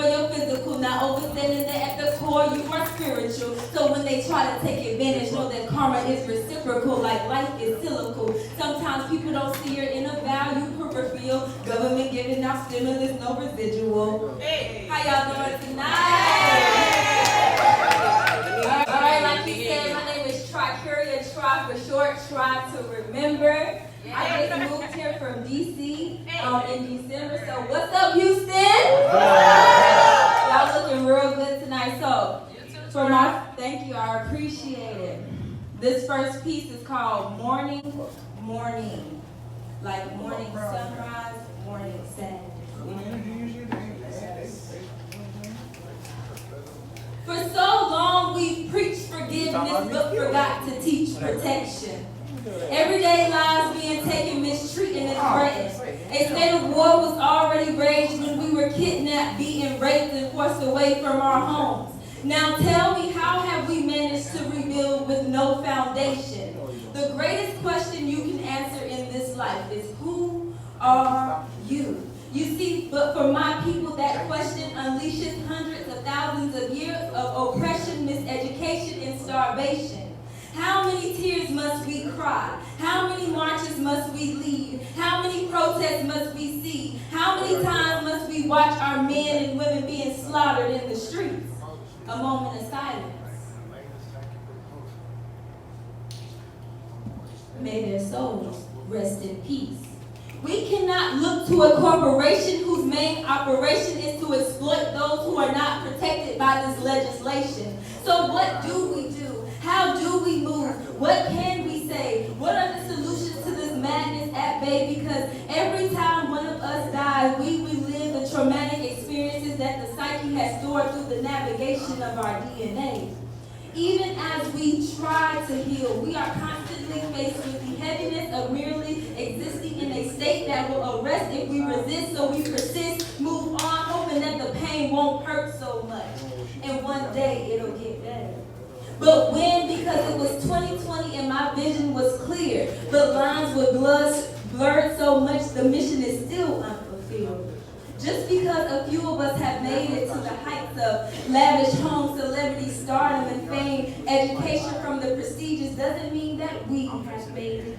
for your physical, not overstanding that at the core you are spiritual. So when they try to take advantage, know that karma is reciprocal, like life is cyclical. Sometimes people don't see your inner value peripheral. Government giving out stimulus, no residual. Hey. How y'all doing tonight? All right, like you said, my name is Tricuria, Try for short, try to remember. I just moved here from DC in December, so what's up, Houston? Y'all looking real good tonight. So, thank you, I appreciate it. This first piece is called Mourning, Mourning. Like morning sunrise, morning sand. For so long we've preached forgiveness, but forgot to teach protection. Everyday lives being taken, mistreated, and threatened. A state of war was already raged when we were kidnapped, beaten, raped, and forced away from our homes. Now tell me, how have we managed to rebuild with no foundation? The greatest question you can answer in this life is, who are you? You see, but for my people, that question unleashes hundreds of thousands of years of oppression, miseducation, and starvation. How many tears must we cry? How many marches must we lead? How many protests must we see? How many times must we watch our men and women being slaughtered in the streets? A moment of silence. May their souls rest in peace. We cannot look to a corporation whose main operation is to exploit those who are not protected by this legislation. So what do we do? How do we move? What can we say? What are the solutions to this madness at bay? Because every time one of us dies, we relive the traumatic experiences that the psyche has stored through the navigation of our DNA. Even as we try to heal, we are constantly faced with the heaviness of merely existing in a state that will arrest if we resist, so we persist, move on, hoping that the pain won't hurt so much. And one day it'll get better. But when, because it was 2020 and my vision was clear, the lines were blurred so much, the mission is still unfulfilled. Just because a few of us have made it to the heights of lavish home, celebrity, stardom, and fame, education from the prestigious, doesn't mean that we have made it.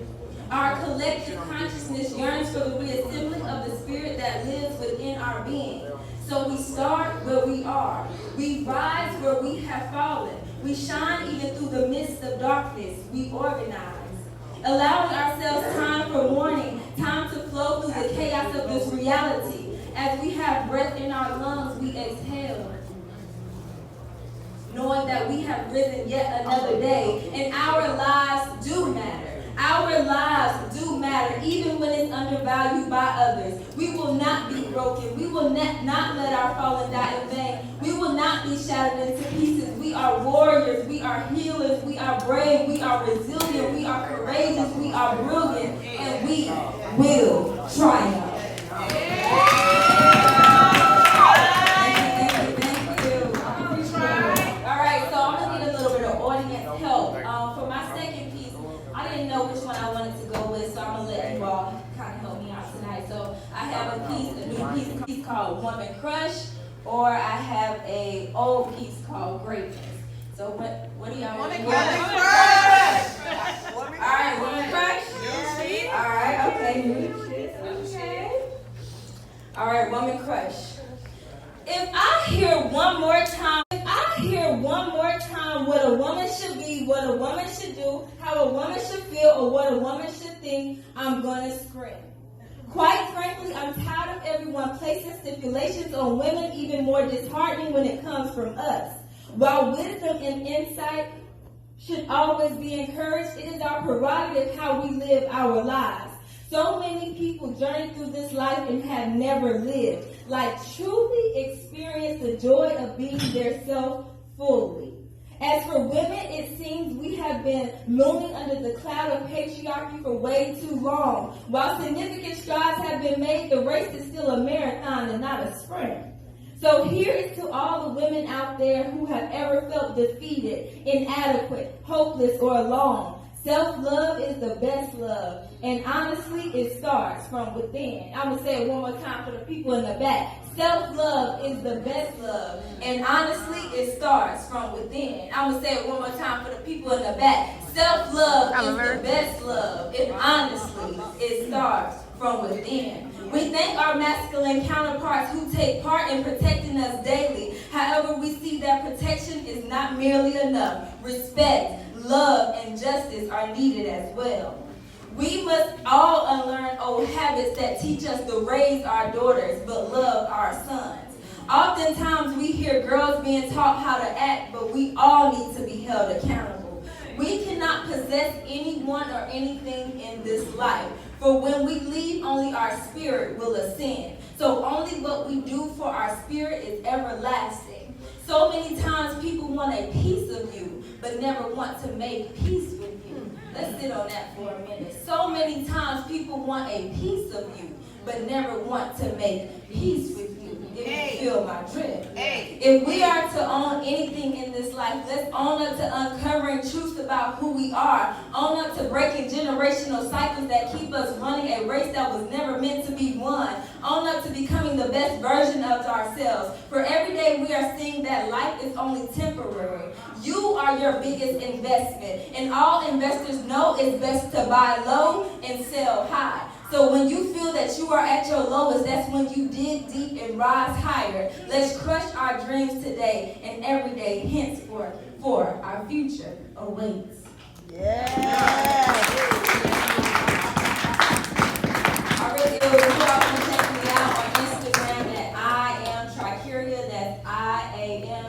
Our collective consciousness yearns for the reassembling of the spirit that lives within our being. So we start where we are. We rise where we have fallen. We shine even through the midst of darkness. We organize. Allowing ourselves time for mourning, time to flow through the chaos of this reality. As we have breath in our lungs, we exhale, knowing that we have risen yet another day, and our lives do matter. Our lives do matter, even when it's undervalued by others. We will not be broken. We will not let our fallen die in vain. We will not be shattered into pieces. We are warriors. We are healers. We are brave. We are resilient. We are courageous. We are brilliant. And we will triumph. Know which one I wanted to go with, so I'm gonna let you all kind of help me out tonight. So I have a new piece called Woman Crush, or I have a old piece called Greatness. So what do y'all want to do? Woman Crush! All right, Woman Crush? All right, okay. Okay. All right, Woman Crush. If I hear one more time what a woman should be, what a woman should do, how a woman should feel, or what a woman should think, I'm gonna scream. Quite frankly, I'm tired of everyone placing stipulations on women, even more disheartening when it comes from us. While wisdom and insight should always be encouraged, it is our prerogative how we live our lives. So many people journey through this life and have never lived, like truly experience the joy of being their self fully. As for women, it seems we have been looming under the cloud of patriarchy for way too long. While significant strides have been made, the race is still a marathon and not a sprint. So here is to all the women out there who have ever felt defeated, inadequate, hopeless, or alone. Self-love is the best love. And honestly, it starts from within. I'm going to say it one more time for the people in the back. Self-love is the best love. And honestly, it starts from within. I'm going to say it one more time for the people in the back. Self-love is the best love. And honestly, it starts from within. We thank our masculine counterparts who take part in protecting us daily. However, we see that protection is not merely enough. Respect, love, and justice are needed as well. We must all unlearn old habits that teach us to raise our daughters but love our sons. Oftentimes we hear girls being taught how to act, but we all need to be held accountable. We cannot possess anyone or anything in this life, for when we leave, only our spirit will ascend. So only what we do for our spirit is everlasting. So many times people want a piece of you, but never want to make peace with you. Let's sit on that for a minute. So many times people want a piece of you, but never want to make peace with you. If you feel my drift. If we are to own anything in this life, let's own up to uncovering truths about who we are. Own up to breaking generational cycles that keep us running a race that was never meant to be won. Own up to becoming the best version of ourselves. For every day we are seeing that life is only temporary. You are your biggest investment. And all investors know it's best to buy low and sell high. So when you feel that you are at your lowest, that's when you dig deep and rise higher. Let's crush our dreams today and every day henceforth, for our future awaits. Already, you all can check me out on Instagram at I am Trikeria. That's IAMTRIKERIA.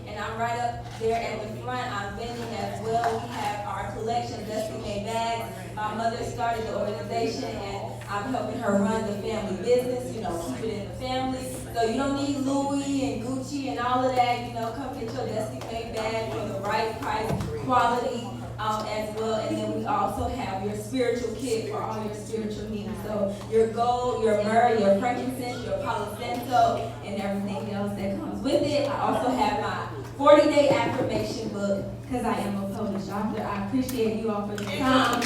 And I'm right up there at the front. I'm vending as well. We have our collection, Dusty Made Bags. My mother started the organization, and I'm helping her run the family business, keep it in the family. So you don't need Louis and Gucci and all of that, come get your Dusty Made bag for the right price, quality as well. And then we also have your spiritual kit for all your spiritual needs. So your gold, your myrrh, your frankincense, your palo santo, and everything else that comes with it. I also have my 40-day affirmation book, because I am a Polish author. I appreciate you all for your time.